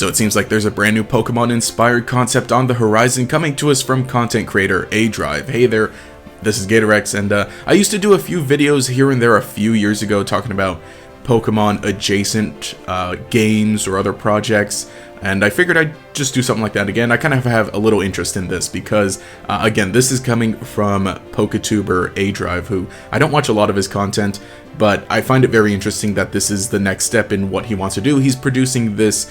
So it seems like there's a brand new Pokemon-inspired concept on the horizon coming to us from content creator aDrive. Hey there, this is GatorX, and I used to do a few videos here and there a few years ago talking about Pokemon-adjacent games or other projects, and I figured I'd just do something like that again. I kind of have a little interest in this because, again, this is coming from PokeTuber aDrive, who I don't watch a lot of his content, but I find it very interesting that this is the next step in what he wants to do. He's producing this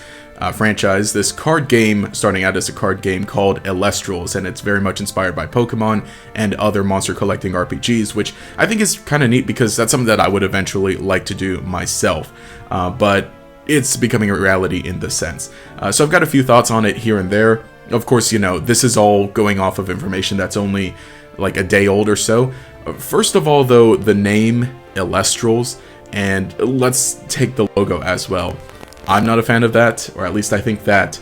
franchise, this card game, starting out as a card game called Elestrals, and it's very much inspired by Pokemon and other monster collecting RPGs, which I think is kind of neat because that's something that I would eventually like to do myself, but it's becoming a reality in this sense. So I've got a few thoughts on it here and there. Of course, you know, this is all going off of information that's only like a day old or so. First of all, though, the name Elestrals, and let's take the logo as well. I'm not a fan of that, or at least I think that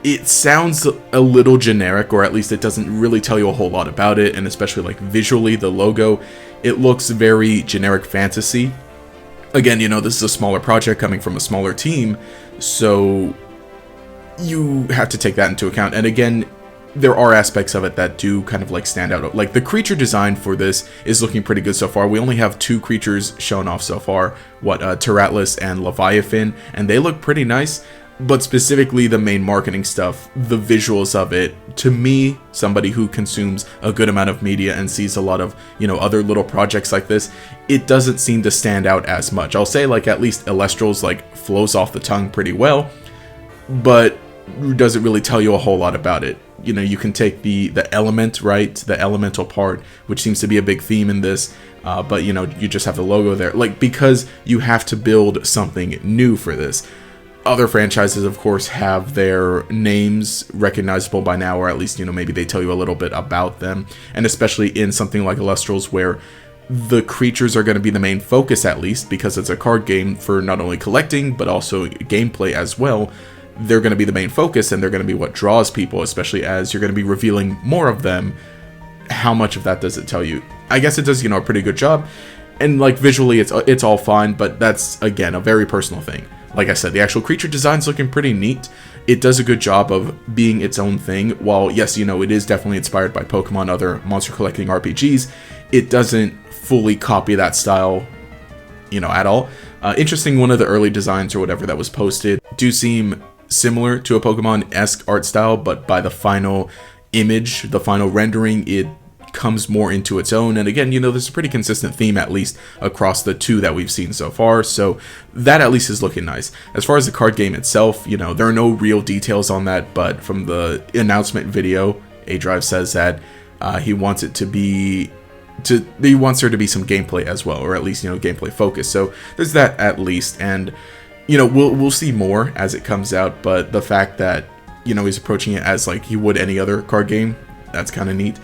it sounds a little generic, or at least it doesn't really tell you a whole lot about it, and especially like visually, the logo, it looks very generic fantasy. Again, you know, this is a smaller project coming from a smaller team, so you have to take that into account. And again, there are aspects of it that do kind of like stand out. Like the creature design for this is looking pretty good so far. We only have 2 creatures shown off so far, Terratlas and Leviathan, and they look pretty nice. But specifically the main marketing stuff, the visuals of it, to me, somebody who consumes a good amount of media and sees a lot of, you know, other little projects like this, it doesn't seem to stand out as much. I'll say like at least Elestrals like flows off the tongue pretty well, but doesn't really tell you a whole lot about it. You know, you can take the element, right, the elemental part, which seems to be a big theme in this, but you know, you just have the logo there, like, because you have to build something new for this. Other franchises, of course, have their names recognizable by now, or at least, you know, maybe they tell you a little bit about them, and especially in something like Elestrals, where the creatures are going to be the main focus, at least, because it's a card game for not only collecting, but also gameplay as well. They're going to be the main focus, and they're going to be what draws people, especially as you're going to be revealing more of them. How much of that does it tell you? I guess it does, you know, a pretty good job, and like visually it's all fine, but that's again a very personal thing. Like I said, the actual creature design's looking pretty neat. It does a good job of being its own thing. While yes, you know, it is definitely inspired by Pokemon, other monster collecting RPGs, it doesn't fully copy that style, you know, at all. Interesting, one of the early designs or whatever that was posted do seem similar to a Pokemon-esque art style, but by the final image, the final rendering, it comes more into its own. And again, you know, there's a pretty consistent theme, at least across the 2 that we've seen so far, so that at least is looking nice. As far as the card game itself, you know, there are no real details on that, but from the announcement video, aDrive says that he wants it to be he wants there to be some gameplay as well, or at least, you know, gameplay focus. So there's that at least, and you know, we'll see more as it comes out, but the fact that, you know, he's approaching it as like he would any other card game, that's kind of neat.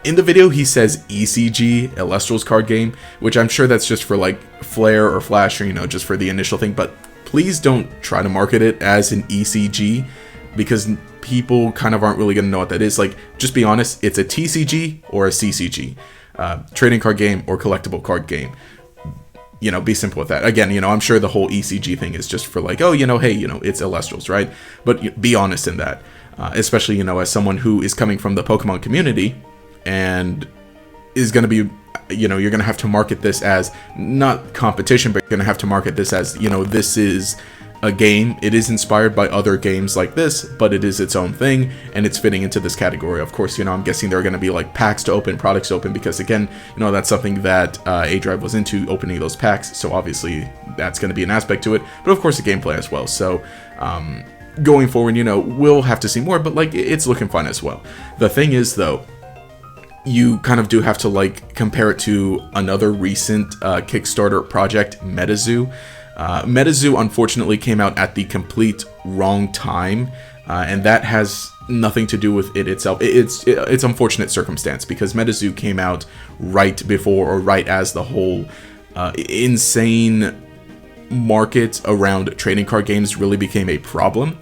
In the video, he says ECG, Elestrals card game, which I'm sure that's just for like Flare or Flash, or, you know, just for the initial thing, but please don't try to market it as an ECG, because people kind of aren't really going to know what that is. Like, just be honest, it's a TCG or a CCG, trading card game or collectible card game. You know, be simple with that. Again, you know, I'm sure the whole ECG thing is just for like, oh, you know, hey, you know, it's Elestrals, right? But be honest in that, especially, you know, as someone who is coming from the Pokemon community and is going to be, you know, you're going to have to market this as not competition, but you're going to have to market this as, you know, this is a game. It is inspired by other games like this, but it is its own thing, and it's fitting into this category. Of course, you know, I'm guessing there are going to be like packs to open, products to open, because again, you know, that's something that aDrive was into, opening those packs, so obviously that's going to be an aspect to it, but of course the gameplay as well. So going forward, you know, we'll have to see more, but like it's looking fun as well. The thing is, though, you kind of do have to like compare it to another recent Kickstarter project, MetaZoo. MetaZoo unfortunately came out at the complete wrong time, and that has nothing to do with it itself. It's unfortunate circumstance, because MetaZoo came out right before, or right as, the whole insane market around trading card games really became a problem.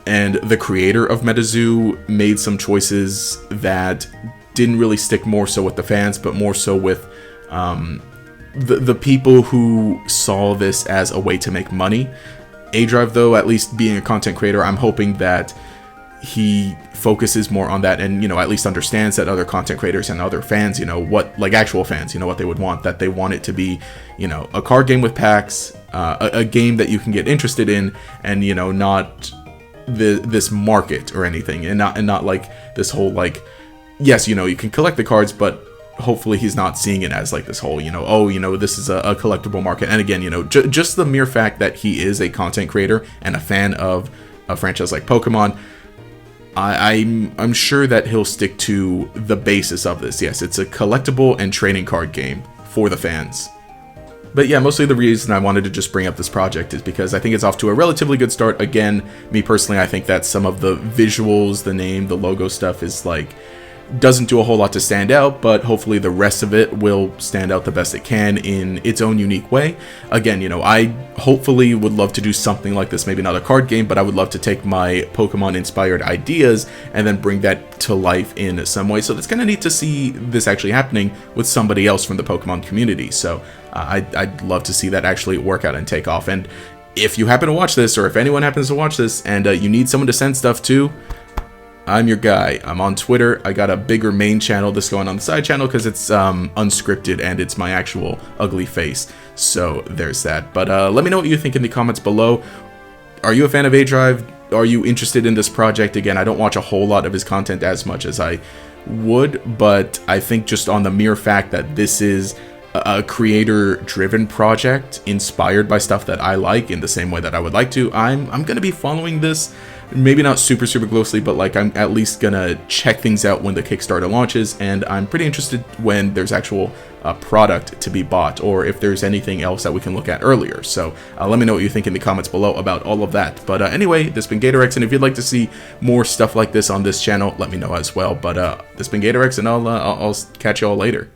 And the creator of MetaZoo made some choices that didn't really stick more so with the fans, but more so with the people who saw this as a way to make money. aDrive, though, at least being a content creator, I'm hoping that he focuses more on that and, you know, at least understands that other content creators and other fans, you know, what, like actual fans, you know, what they would want, that they want it to be, you know, a card game with packs, a game that you can get interested in, and, you know, not this market or anything, and not like this whole, like, yes, you know, you can collect the cards, but hopefully he's not seeing it as like this whole, you know, oh, you know, this is a collectible market. And again, you know, just the mere fact that he is a content creator and a fan of a franchise like Pokemon, I'm sure that he'll stick to the basis of this. Yes, it's a collectible and trading card game for the fans. But yeah, mostly the reason I wanted to just bring up this project is because I think it's off to a relatively good start. Again, me personally, I think that some of the visuals, the name, the logo stuff is like, doesn't do a whole lot to stand out, but hopefully the rest of it will stand out the best it can in its own unique way. Again, you know, I hopefully would love to do something like this, maybe not a card game, but I would love to take my Pokemon inspired ideas and then bring that to life in some way. So it's kind of neat to see this actually happening with somebody else from the Pokemon community. So I'd love to see that actually work out and take off. And if you happen to watch this, or if anyone happens to watch this and you need someone to send stuff to, I'm your guy. I'm on Twitter. I got a bigger main channel that's going on the side channel because it's unscripted and it's my actual ugly face. So there's that. But let me know what you think in the comments below. Are you a fan of aDrive? Are you interested in this project? Again, I don't watch a whole lot of his content as much as I would, but I think just on the mere fact that this is a creator-driven project inspired by stuff that I like in the same way that I would like to, I'm going to be following this. Maybe not super closely, but like I'm at least gonna check things out when the Kickstarter launches, and I'm pretty interested when there's actual product to be bought, or if there's anything else that we can look at earlier. So let me know what you think in the comments below about all of that. But anyway, this has been aDrive's, and if you'd like to see more stuff like this on this channel, let me know as well. But this has been aDrive's, and I'll catch y'all later.